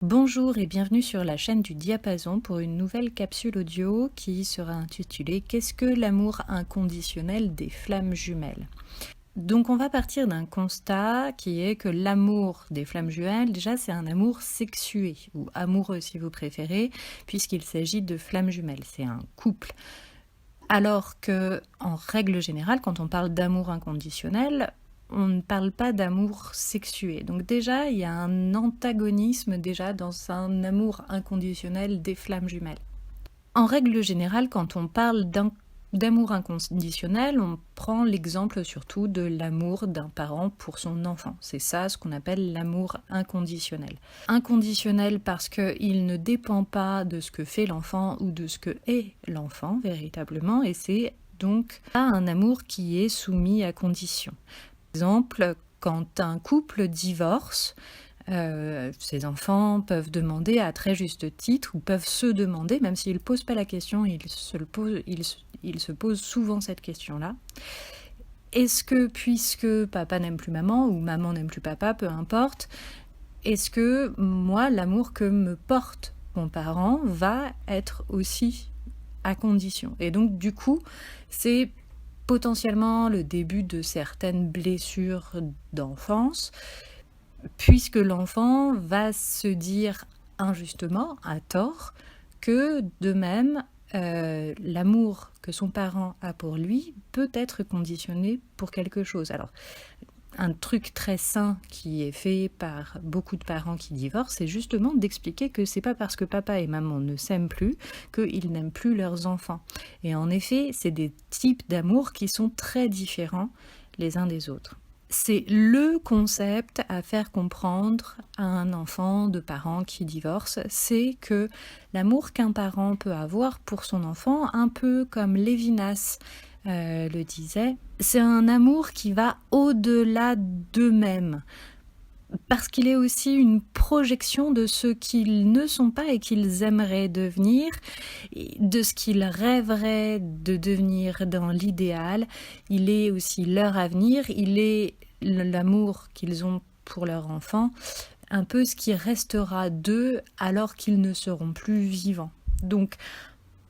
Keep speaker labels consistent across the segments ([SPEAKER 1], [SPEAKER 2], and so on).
[SPEAKER 1] Bonjour et bienvenue sur la chaîne du Diapason pour une nouvelle capsule audio qui sera intitulée Qu'est-ce que l'amour inconditionnel des flammes jumelles? Donc on va partir d'un constat qui est que l'amour des flammes jumelles, déjà c'est un amour sexué, ou amoureux si vous préférez, puisqu'il s'agit de flammes jumelles, c'est un couple. Alors que, en règle générale, quand on parle d'amour inconditionnel, on ne parle pas d'amour sexué. Donc déjà, il y a un antagonisme déjà dans un amour inconditionnel des flammes jumelles. En règle générale, quand on parle d'amour inconditionnel, on prend l'exemple surtout de l'amour d'un parent pour son enfant. C'est ça ce qu'on appelle l'amour inconditionnel. Inconditionnel parce qu'il ne dépend pas de ce que fait l'enfant ou de ce que est l'enfant véritablement, et c'est donc pas un amour qui est soumis à condition. Par exemple, quand un couple divorce, ces enfants peuvent demander à très juste titre, ou peuvent se demander, même s'ils ne posent pas la question, ils se posent souvent cette question-là. Est-ce que, puisque papa n'aime plus maman, ou maman n'aime plus papa, peu importe, est-ce que moi, l'amour que me porte mon parent va être aussi à condition? Et donc, du coup, c'est potentiellement le début de certaines blessures d'enfance, puisque l'enfant va se dire injustement, à tort, que de même, l'amour que son parent a pour lui peut être conditionné pour quelque chose. Alors, un truc très sain qui est fait par beaucoup de parents qui divorcent, c'est justement d'expliquer que c'est pas parce que papa et maman ne s'aiment plus qu'ils n'aiment plus leurs enfants. Et en effet, c'est des types d'amour qui sont très différents les uns des autres. C'est le concept à faire comprendre à un enfant de parents qui divorcent, c'est que l'amour qu'un parent peut avoir pour son enfant, un peu comme Lévinas le disait, c'est un amour qui va au-delà d'eux-mêmes, parce qu'il est aussi une projection de ce qu'ils ne sont pas et qu'ils aimeraient devenir, de ce qu'ils rêveraient de devenir dans l'idéal. Il est aussi leur avenir, il est l'amour qu'ils ont pour leur enfant, un peu ce qui restera d'eux alors qu'ils ne seront plus vivants. Donc,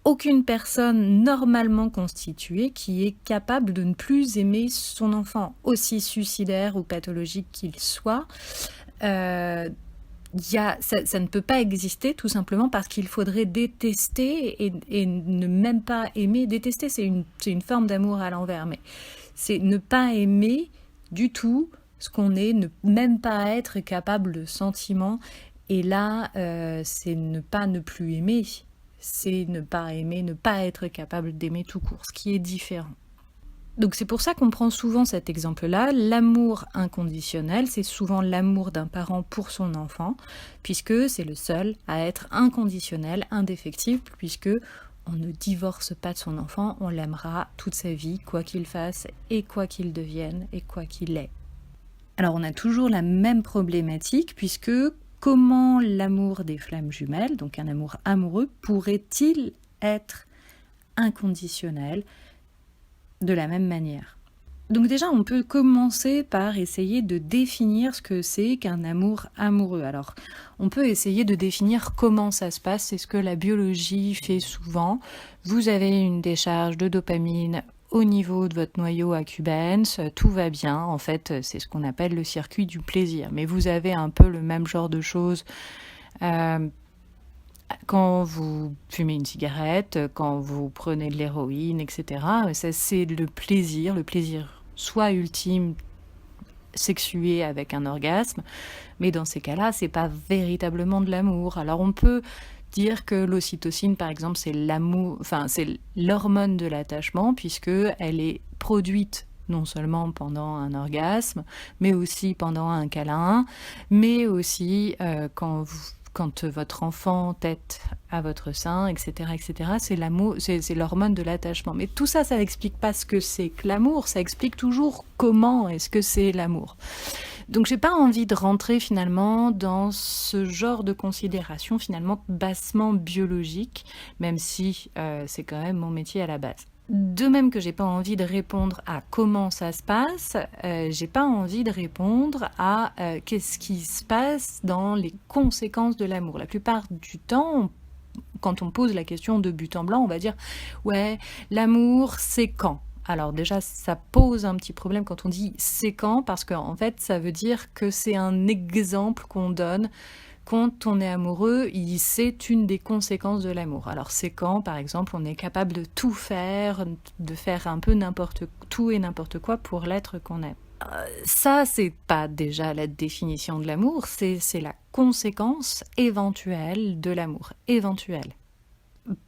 [SPEAKER 1] aucune personne normalement constituée qui est capable de ne plus aimer son enfant, aussi suicidaire ou pathologique qu'il soit, ça ne peut pas exister tout simplement parce qu'il faudrait détester et ne même pas aimer. Détester, c'est une forme d'amour à l'envers, mais c'est ne pas aimer du tout ce qu'on est, ne même pas être capable de sentiments. Et là, c'est ne plus aimer. C'est ne pas aimer, ne pas être capable d'aimer tout court, ce qui est différent. Donc c'est pour ça qu'on prend souvent cet exemple-là. L'amour inconditionnel, c'est souvent l'amour d'un parent pour son enfant, puisque c'est le seul à être inconditionnel, indéfectible, puisque on ne divorce pas de son enfant, on l'aimera toute sa vie, quoi qu'il fasse, et quoi qu'il devienne, et quoi qu'il est. Alors on a toujours la même problématique, puisque comment l'amour des flammes jumelles, donc un amour amoureux, pourrait-il être inconditionnel de la même manière? Donc déjà, on peut commencer par essayer de définir ce que c'est qu'un amour amoureux. Alors, on peut essayer de définir comment ça se passe, c'est ce que la biologie fait souvent. Vous avez une décharge de dopamine au niveau de votre noyau accumbens, tout va bien. En fait, c'est ce qu'on appelle le circuit du plaisir. Mais vous avez un peu le même genre de choses quand vous fumez une cigarette, quand vous prenez de l'héroïne, etc. Ça, c'est le plaisir soit ultime, sexué avec un orgasme, mais dans ces cas-là, c'est pas véritablement de l'amour. Alors on peut dire que l'ocytocine, par exemple, c'est l'hormone de l'attachement, puisque elle est produite non seulement pendant un orgasme, mais aussi pendant un câlin, mais aussi quand votre enfant tète à votre sein, etc., etc., c'est l'amour, c'est l'hormone de l'attachement. Mais tout ça, ça n'explique pas ce que c'est que l'amour, ça explique toujours comment est-ce que c'est l'amour. Donc j'ai pas envie de rentrer finalement dans ce genre de considération finalement bassement biologique, même si c'est quand même mon métier à la base. De même que j'ai pas envie de répondre à comment ça se passe, j'ai pas envie de répondre à qu'est-ce qui se passe dans les conséquences de l'amour. La plupart du temps, quand on pose la question de but en blanc, on va dire ouais, l'amour c'est quand? Alors déjà, ça pose un petit problème quand on dit c'est quand, parce qu'en fait, ça veut dire que c'est un exemple qu'on donne. Quand on est amoureux, c'est une des conséquences de l'amour. Alors c'est quand, par exemple, on est capable de tout faire, de faire un peu tout et n'importe quoi pour l'être qu'on aime. Ça, c'est pas déjà la définition de l'amour, c'est la conséquence éventuelle de l'amour. Éventuelle.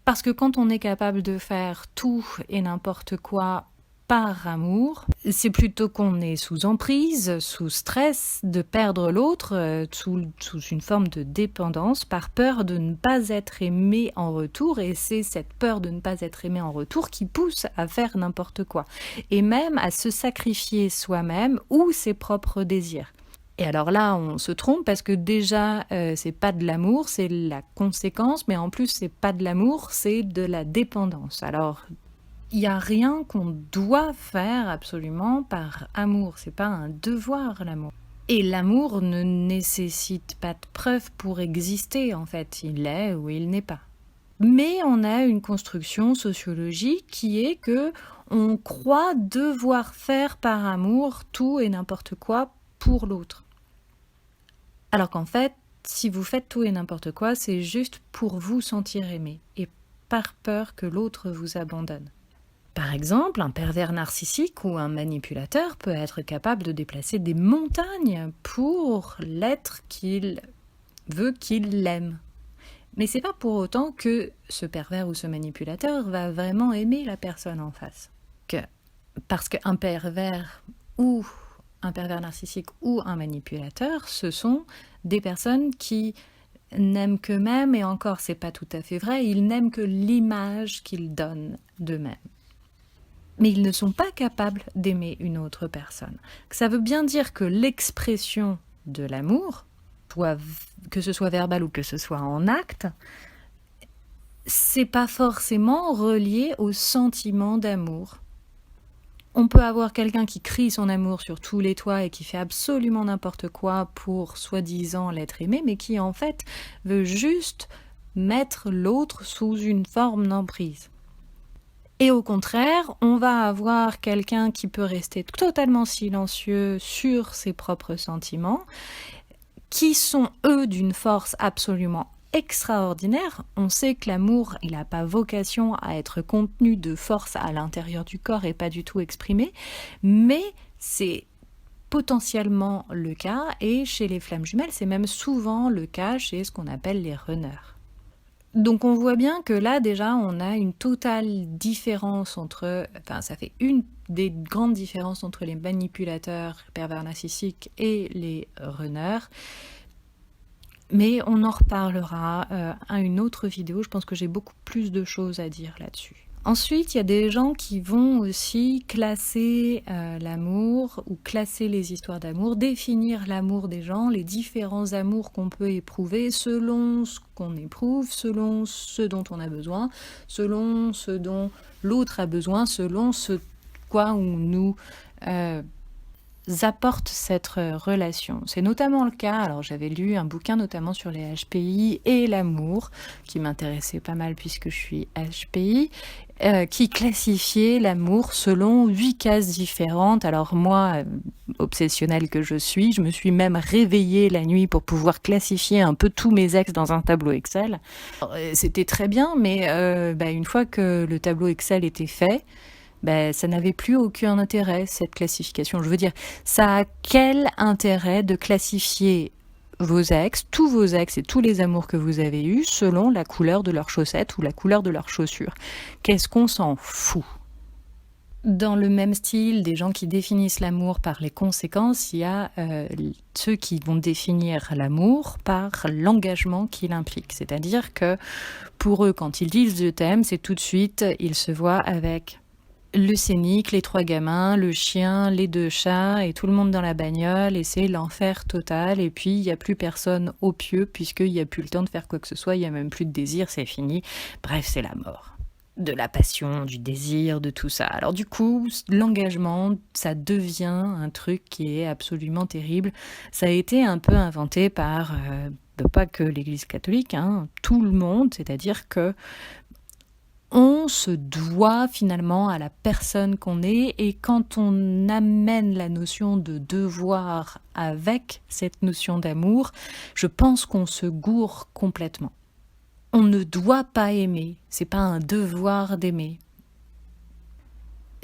[SPEAKER 1] Parce que quand on est capable de faire tout et n'importe quoi par amour, c'est plutôt qu'on est sous emprise, sous stress de perdre l'autre, sous une forme de dépendance, par peur de ne pas être aimé en retour, et c'est cette peur de ne pas être aimé en retour qui pousse à faire n'importe quoi, et même à se sacrifier soi-même ou ses propres désirs. Et alors là, on se trompe parce que déjà, c'est pas de l'amour, c'est la conséquence, mais en plus, c'est pas de l'amour, c'est de la dépendance. Alors, il n'y a rien qu'on doit faire absolument par amour, c'est pas un devoir l'amour. Et l'amour ne nécessite pas de preuve pour exister, en fait, il est ou il n'est pas. Mais on a une construction sociologique qui est que on croit devoir faire par amour tout et n'importe quoi pour l'autre. Alors qu'en fait, si vous faites tout et n'importe quoi, c'est juste pour vous sentir aimé et par peur que l'autre vous abandonne. Par exemple, un pervers narcissique ou un manipulateur peut être capable de déplacer des montagnes pour l'être qu'il veut qu'il l'aime. Mais c'est pas pour autant que ce pervers ou ce manipulateur va vraiment aimer la personne en face. Parce qu'un pervers narcissique ou un manipulateur, ce sont des personnes qui n'aiment qu'eux-mêmes, et encore, c'est pas tout à fait vrai, ils n'aiment que l'image qu'ils donnent d'eux-mêmes. Mais ils ne sont pas capables d'aimer une autre personne. Ça veut bien dire que l'expression de l'amour, que ce soit verbal ou que ce soit en acte, c'est pas forcément relié au sentiment d'amour. On peut avoir quelqu'un qui crie son amour sur tous les toits et qui fait absolument n'importe quoi pour soi-disant l'être aimé, mais qui en fait veut juste mettre l'autre sous une forme d'emprise. Et au contraire, on va avoir quelqu'un qui peut rester totalement silencieux sur ses propres sentiments, qui sont eux d'une force absolument extraordinaire. On sait que l'amour, il n'a pas vocation à être contenu de force à l'intérieur du corps et pas du tout exprimé, mais c'est potentiellement le cas, et chez les flammes jumelles, c'est même souvent le cas chez ce qu'on appelle les runners. Donc on voit bien que là déjà on a une totale différence ça fait une des grandes différences entre les manipulateurs pervers narcissiques et les runners. Mais on en reparlera à une autre vidéo, je pense que j'ai beaucoup plus de choses à dire là-dessus. Ensuite, il y a des gens qui vont aussi classer l'amour ou classer les histoires d'amour, définir l'amour des gens, les différents amours qu'on peut éprouver selon ce qu'on éprouve, selon ce dont on a besoin, selon ce dont l'autre a besoin, selon ce quoi on nous apporte cette relation. C'est notamment le cas, alors j'avais lu un bouquin notamment sur les HPI et l'amour, qui m'intéressait pas mal puisque je suis HPI, qui classifiait l'amour selon 8 cases différentes. Alors moi, obsessionnelle que je suis, je me suis même réveillée la nuit pour pouvoir classifier un peu tous mes ex dans un tableau Excel. Alors, c'était très bien, mais une fois que le tableau Excel était fait, ça n'avait plus aucun intérêt, cette classification. Je veux dire, ça a quel intérêt de classifier vos ex, tous vos ex et tous les amours que vous avez eus selon la couleur de leurs chaussettes ou la couleur de leurs chaussures? Qu'est-ce qu'on s'en fout? Dans le même style, des gens qui définissent l'amour par les conséquences, il y a ceux qui vont définir l'amour par l'engagement qu'il implique. C'est-à-dire que pour eux, quand ils disent « je t'aime », c'est tout de suite, ils se voient avec le scénic, les 3 gamins, le chien, les 2 chats et tout le monde dans la bagnole, et c'est l'enfer total. Et puis il n'y a plus personne au pieu puisqu'il n'y a plus le temps de faire quoi que ce soit, il n'y a même plus de désir, c'est fini. Bref, c'est la mort. de la passion, du désir, de tout ça. Alors du coup, l'engagement, ça devient un truc qui est absolument terrible. Ça a été un peu inventé par, pas que l'Église catholique, hein, tout le monde, c'est-à-dire que on se doit finalement à la personne qu'on est, et quand on amène la notion de devoir avec cette notion d'amour, je pense qu'on se gourre complètement. On ne doit pas aimer, c'est pas un devoir d'aimer.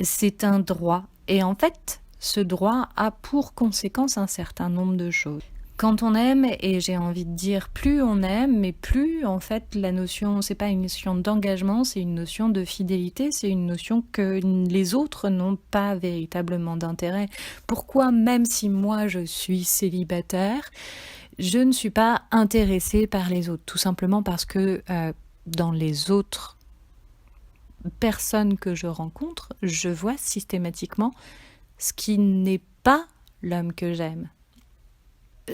[SPEAKER 1] C'est un droit. Et en fait, ce droit a pour conséquence un certain nombre de choses. Quand on aime, et j'ai envie de dire plus on aime, mais plus en fait la notion, c'est pas une notion d'engagement, c'est une notion de fidélité, c'est une notion que les autres n'ont pas véritablement d'intérêt. Pourquoi, même si moi je suis célibataire, je ne suis pas intéressée par les autres, tout simplement parce que dans les autres personnes que je rencontre, je vois systématiquement ce qui n'est pas l'homme que j'aime,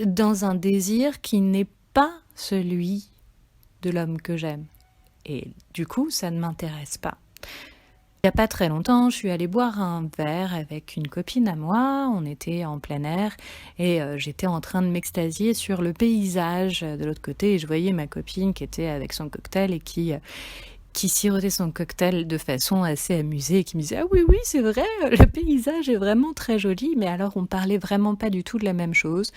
[SPEAKER 1] dans un désir qui n'est pas celui de l'homme que j'aime. Et du coup, ça ne m'intéresse pas. Il n'y a pas très longtemps, je suis allée boire un verre avec une copine à moi, on était en plein air, et j'étais en train de m'extasier sur le paysage de l'autre côté, et je voyais ma copine qui était avec son cocktail et qui sirotait son cocktail de façon assez amusée et qui me disait « Ah oui, oui, c'est vrai, le paysage est vraiment très joli », mais alors on parlait vraiment pas du tout de la même chose.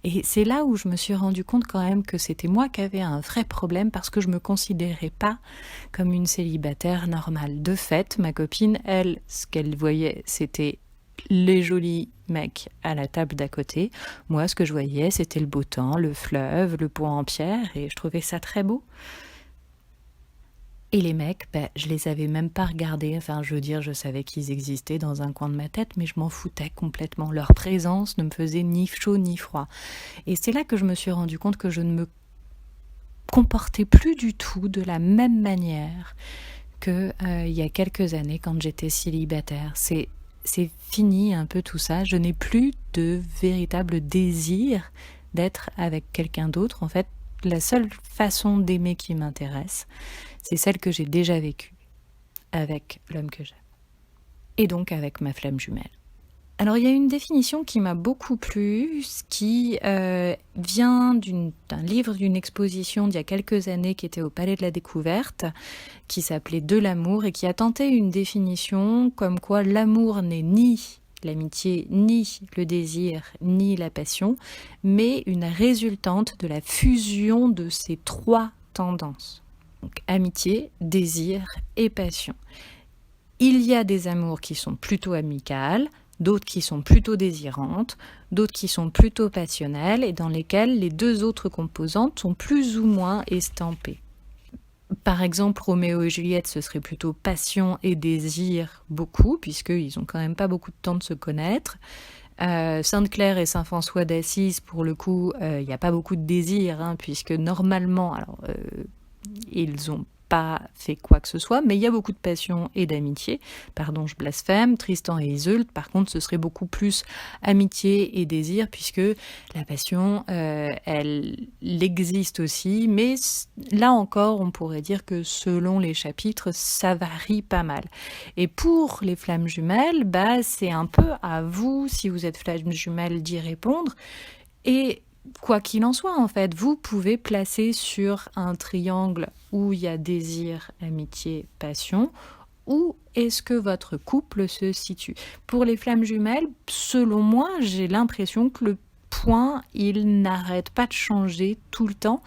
[SPEAKER 1] Et c'est là où je me suis rendu compte quand même que c'était moi qui avais un vrai problème, parce que je me considérais pas comme une célibataire normale. De fait, ma copine, elle, ce qu'elle voyait, c'était les jolis mecs à la table d'à côté. Moi, ce que je voyais, c'était le beau temps, le fleuve, le pont en pierre, et je trouvais ça très beau. Et les mecs, je les avais même pas regardés. Enfin, je veux dire, je savais qu'ils existaient dans un coin de ma tête, mais je m'en foutais complètement. Leur présence ne me faisait ni chaud ni froid. Et c'est là que je me suis rendu compte que je ne me comportais plus du tout de la même manière que il y a quelques années quand j'étais célibataire. C'est fini un peu tout ça. Je n'ai plus de véritable désir d'être avec quelqu'un d'autre. En fait, la seule façon d'aimer qui m'intéresse, c'est celle que j'ai déjà vécue avec l'homme que j'aime. Et donc avec ma flamme jumelle. Alors il y a une définition qui m'a beaucoup plu, qui vient d'un livre, d'une exposition d'il y a quelques années qui était au Palais de la Découverte, qui s'appelait De l'amour, et qui a tenté une définition comme quoi l'amour n'est ni l'amitié, ni le désir, ni la passion, mais une résultante de la fusion de ces trois tendances. Donc, amitié, désir et passion. Il y a des amours qui sont plutôt amicales, d'autres qui sont plutôt désirantes, d'autres qui sont plutôt passionnelles, et dans lesquelles les deux autres composantes sont plus ou moins estampées. Par exemple, Roméo et Juliette, ce serait plutôt passion et désir beaucoup, puisqu'ils n'ont quand même pas beaucoup de temps de se connaître. Sainte-Claire et Saint-François d'Assise, pour le coup, il n'y a pas beaucoup de désir, hein, puisque normalement, ils n'ont pas fait quoi que ce soit, mais il y a beaucoup de passion et d'amitié. Pardon, je blasphème. Tristan et Isolde, par contre, ce serait beaucoup plus amitié et désir, puisque la passion, elle existe aussi, mais là encore, on pourrait dire que selon les chapitres, ça varie pas mal. Et pour les flammes jumelles, c'est un peu à vous, si vous êtes flammes jumelles, d'y répondre. Et quoi qu'il en soit, en fait, vous pouvez placer sur un triangle où il y a désir, amitié, passion, où est-ce que votre couple se situe. Pour les flammes jumelles, selon moi, j'ai l'impression que le point, il n'arrête pas de changer tout le temps,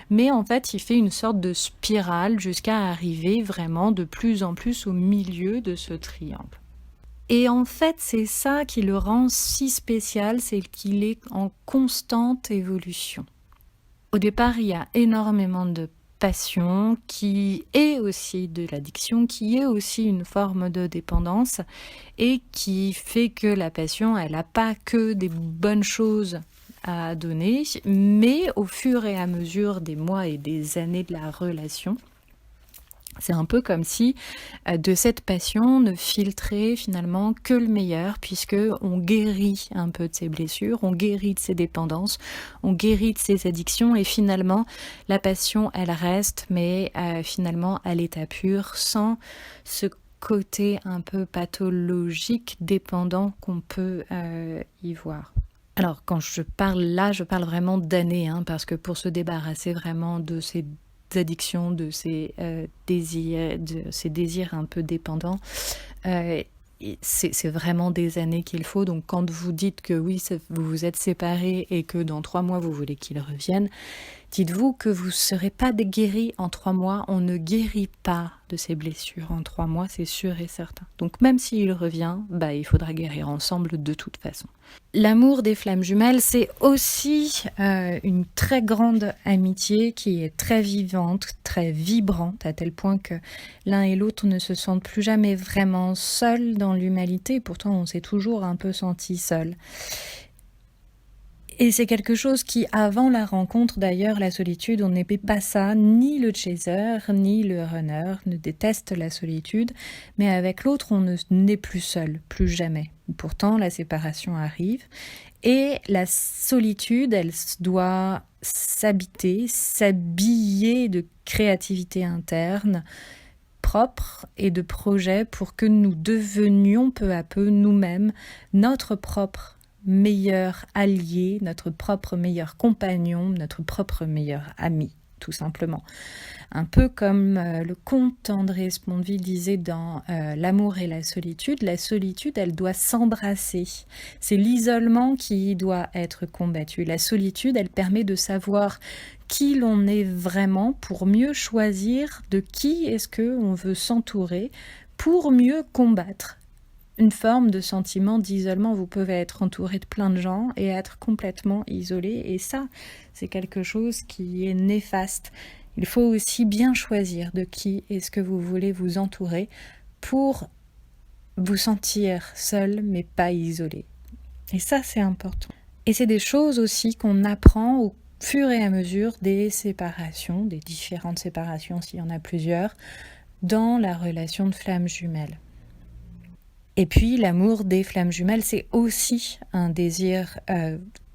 [SPEAKER 1] mais en fait, il fait une sorte de spirale jusqu'à arriver vraiment de plus en plus au milieu de ce triangle. Et en fait, c'est ça qui le rend si spécial, c'est qu'il est en constante évolution. Au départ, il y a énormément de passion, qui est aussi de l'addiction, qui est aussi une forme de dépendance, et qui fait que la passion, elle n'a pas que des bonnes choses à donner, mais au fur et à mesure des mois et des années de la relation, C'est un peu comme si de cette passion ne filtrait finalement que le meilleur, puisque on guérit un peu de ses blessures, on guérit de ses dépendances, on guérit de ses addictions, et finalement la passion elle reste, mais finalement à l'état pur, sans ce côté un peu pathologique, dépendant qu'on peut y voir. Alors quand je parle là, je parle vraiment d'années, parce que pour se débarrasser vraiment de ces addictions, de ces désirs un peu dépendants, c'est vraiment des années qu'il faut. Donc quand vous dites que oui, vous vous êtes séparés et que dans 3 mois vous voulez qu'il revienne, dites-vous que vous ne serez pas guéri en 3 mois. On ne guérit pas de ses blessures en 3 mois, c'est sûr et certain. Donc même s'il revient, il faudra guérir ensemble de toute façon. L'amour des flammes jumelles, c'est aussi une très grande amitié qui est très vivante, très vibrante, à tel point que l'un et l'autre ne se sentent plus jamais vraiment seuls dans l'humanité. Pourtant, on s'est toujours un peu senti seuls. Et c'est quelque chose qui, avant la rencontre d'ailleurs, la solitude, on n'aimait pas ça, ni le chaser, ni le runner ne détestent la solitude, mais avec l'autre, on n'est plus seul, plus jamais. Pourtant, la séparation arrive, et la solitude, elle doit s'habiller de créativité interne, propre et de projets pour que nous devenions peu à peu nous-mêmes notre propre meilleur allié, notre propre meilleur compagnon, notre propre meilleur ami, tout simplement. Un peu comme le comte André Sponville disait dans L'amour et la solitude, elle doit s'embrasser. C'est l'isolement qui doit être combattu. La solitude, elle permet de savoir qui l'on est vraiment pour mieux choisir de qui est-ce qu'on veut s'entourer pour mieux combattre une forme de sentiment d'isolement. Vous pouvez être entouré de plein de gens et être complètement isolé, et ça, c'est quelque chose qui est néfaste. Il faut aussi bien choisir de qui est-ce que vous voulez vous entourer pour vous sentir seul mais pas isolé. Et ça, c'est important. Et c'est des choses aussi qu'on apprend au fur et à mesure des séparations, des différentes séparations s'il y en a plusieurs, dans la relation de flammes jumelles. Et puis l'amour des flammes jumelles, c'est aussi un désir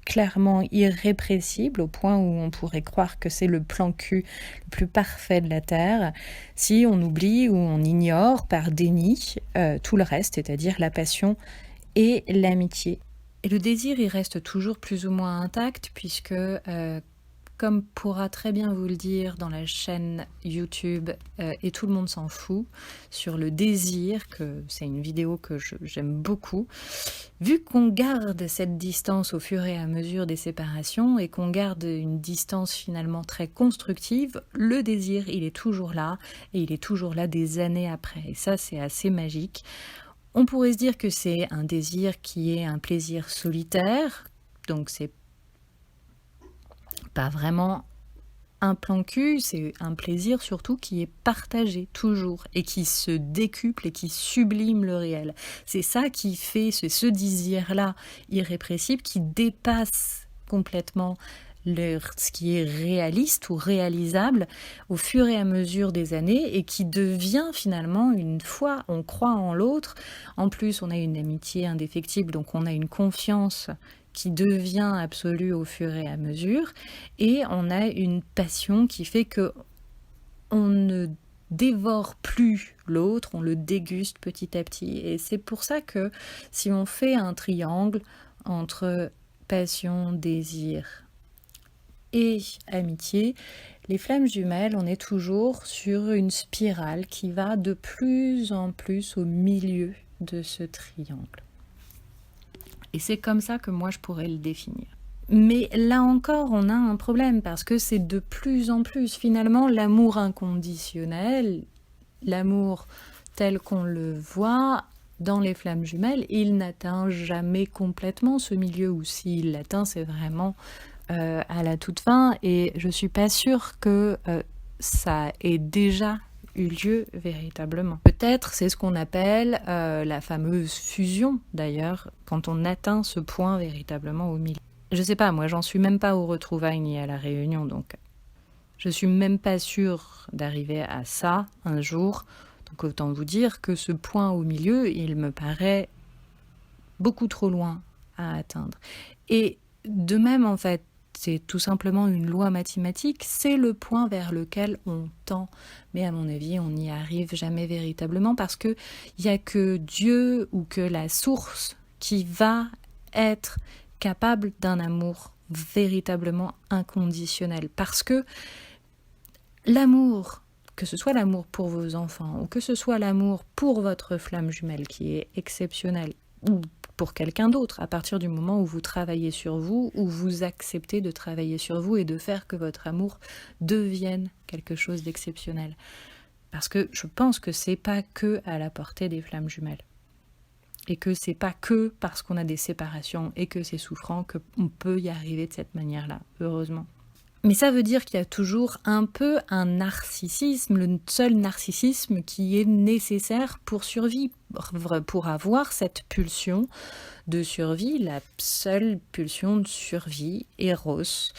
[SPEAKER 1] clairement irrépressible, au point où on pourrait croire que c'est le plan cul le plus parfait de la Terre, si on oublie ou on ignore par déni tout le reste, c'est-à-dire la passion et l'amitié. Et le désir, il reste toujours plus ou moins intact, puisque comme pourra très bien vous le dire dans la chaîne YouTube Et tout le monde s'en fout, sur le désir, que c'est une vidéo que j'aime beaucoup, vu qu'on garde cette distance au fur et à mesure des séparations et qu'on garde une distance finalement très constructive, le désir, il est toujours là, et il est toujours là des années après. Et ça, c'est assez magique. On pourrait se dire que c'est un désir qui est un plaisir solitaire, donc c'est pas vraiment un plan cul, c'est un plaisir surtout qui est partagé toujours et qui se décuple et qui sublime le réel. C'est ça qui fait ce désir-là irrépressible qui dépasse complètement ce qui est réaliste ou réalisable au fur et à mesure des années, et qui devient finalement, une fois on croit en l'autre, en plus on a une amitié indéfectible, donc on a une confiance qui devient absolue au fur et à mesure, et on a une passion qui fait que on ne dévore plus l'autre, on le déguste petit à petit. Et c'est pour ça que si on fait un triangle entre passion, désir et amitié, les flammes jumelles, on est toujours sur une spirale qui va de plus en plus au milieu de ce triangle. Et c'est comme ça que moi je pourrais le définir. Mais là encore, on a un problème, parce que c'est de plus en plus, finalement, l'amour inconditionnel, l'amour tel qu'on le voit dans les flammes jumelles, il n'atteint jamais complètement ce milieu, ou s'il l'atteint, c'est vraiment à la toute fin, et je suis pas sûre que ça ait déjà eu lieu véritablement. Peut-être c'est ce qu'on appelle la fameuse fusion, d'ailleurs, quand on atteint ce point véritablement au milieu. Je sais pas, moi j'en suis même pas aux retrouvailles ni à la réunion, donc Je suis même pas sûre d'arriver à ça un jour. Donc autant vous dire que ce point au milieu, il me paraît beaucoup trop loin à atteindre. Et de même, en fait, c'est tout simplement une loi mathématique, c'est le point vers lequel on tend. Mais à mon avis, on n'y arrive jamais véritablement parce qu'il n'y a que Dieu ou que la source qui va être capable d'un amour véritablement inconditionnel. Parce que l'amour, que ce soit l'amour pour vos enfants ou que ce soit l'amour pour votre flamme jumelle qui est exceptionnelle, ou pour quelqu'un d'autre, à partir du moment où vous travaillez sur vous, où vous acceptez de travailler sur vous et de faire que votre amour devienne quelque chose d'exceptionnel. Parce que je pense que c'est pas que à la portée des flammes jumelles. Et que c'est pas que parce qu'on a des séparations et que c'est souffrant qu'on peut y arriver de cette manière-là, heureusement. Mais ça veut dire qu'il y a toujours un peu un narcissisme, le seul narcissisme qui est nécessaire pour survivre, pour avoir cette pulsion de survie, la seule pulsion de survie, Eros,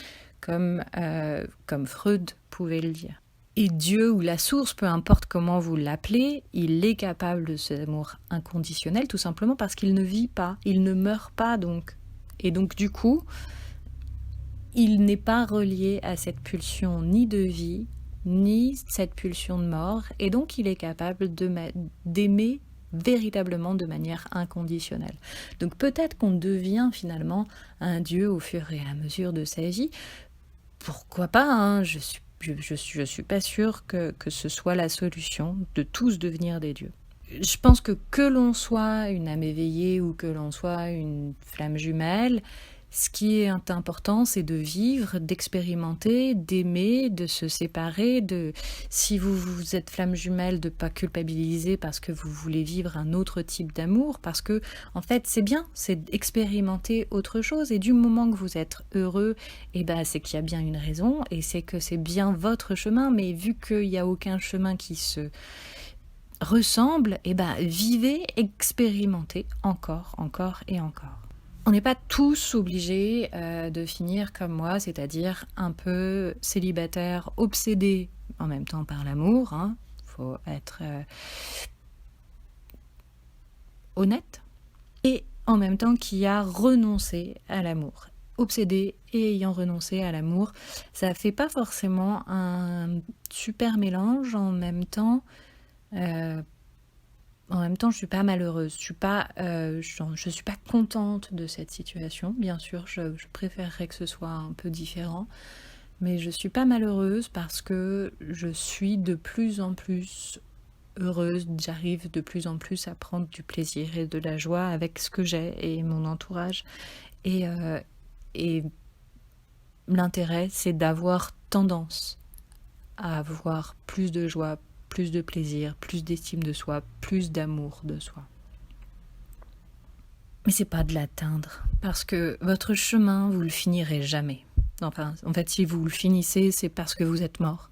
[SPEAKER 1] comme Freud pouvait le dire. Et Dieu ou la source, peu importe comment vous l'appelez, il est capable de cet amour inconditionnel, tout simplement parce qu'il ne vit pas, il ne meurt pas donc. Et donc du coup, il n'est pas relié à cette pulsion ni de vie, ni cette pulsion de mort, et donc il est capable d'aimer véritablement de manière inconditionnelle. Donc peut-être qu'on devient finalement un Dieu au fur et à mesure de sa vie. Pourquoi pas, hein, je suis pas sûre que ce soit la solution de tous devenir des dieux. Je pense que l'on soit une âme éveillée ou que l'on soit une flamme jumelle, ce qui est important, c'est de vivre, d'expérimenter, d'aimer, de se séparer, si vous êtes flamme jumelle, de ne pas culpabiliser parce que vous voulez vivre un autre type d'amour, parce que, en fait, c'est bien, c'est d'expérimenter autre chose, et du moment que vous êtes heureux, c'est qu'il y a bien une raison, et c'est que c'est bien votre chemin, mais vu qu'il n'y a aucun chemin qui se ressemble, vivez, expérimentez encore et encore. On n'est pas tous obligés de finir comme moi, c'est-à-dire un peu célibataire, obsédé en même temps par l'amour. Faut être honnête. Et en même temps qui a renoncé à l'amour. Obsédé et ayant renoncé à l'amour, ça fait pas forcément un super mélange en même temps. Je suis pas malheureuse, je suis pas contente de cette situation. Bien sûr, je préférerais que ce soit un peu différent, mais je suis pas malheureuse parce que je suis de plus en plus heureuse. J'arrive de plus en plus à prendre du plaisir et de la joie avec ce que j'ai et mon entourage. Et l'intérêt, c'est d'avoir tendance à avoir plus de joie, plus de plaisir, plus d'estime de soi, plus d'amour de soi. Mais c'est pas de l'atteindre, parce que votre chemin, vous le finirez jamais. Enfin, en fait, si vous le finissez, c'est parce que vous êtes mort.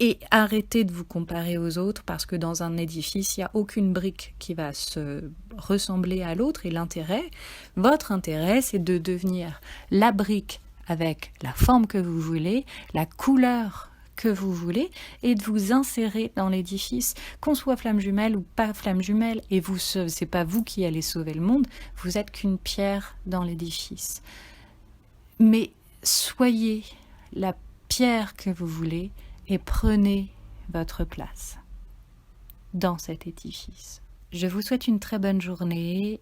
[SPEAKER 1] Et arrêtez de vous comparer aux autres, parce que dans un édifice, il n'y a aucune brique qui va se ressembler à l'autre, et votre intérêt, c'est de devenir la brique avec la forme que vous voulez, la couleur que vous voulez, et de vous insérer dans l'édifice, qu'on soit flamme jumelle ou pas flamme jumelle, et c'est pas vous qui allez sauver le monde, vous êtes qu'une pierre dans l'édifice. Mais soyez la pierre que vous voulez et prenez votre place dans cet édifice. Je vous souhaite une très bonne journée.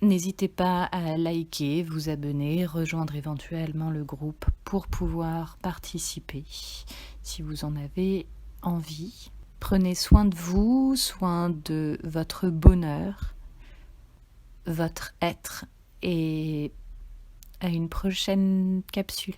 [SPEAKER 1] N'hésitez pas à liker, vous abonner, rejoindre éventuellement le groupe pour pouvoir participer si vous en avez envie. Prenez soin de vous, soin de votre bonheur, votre être, et à une prochaine capsule.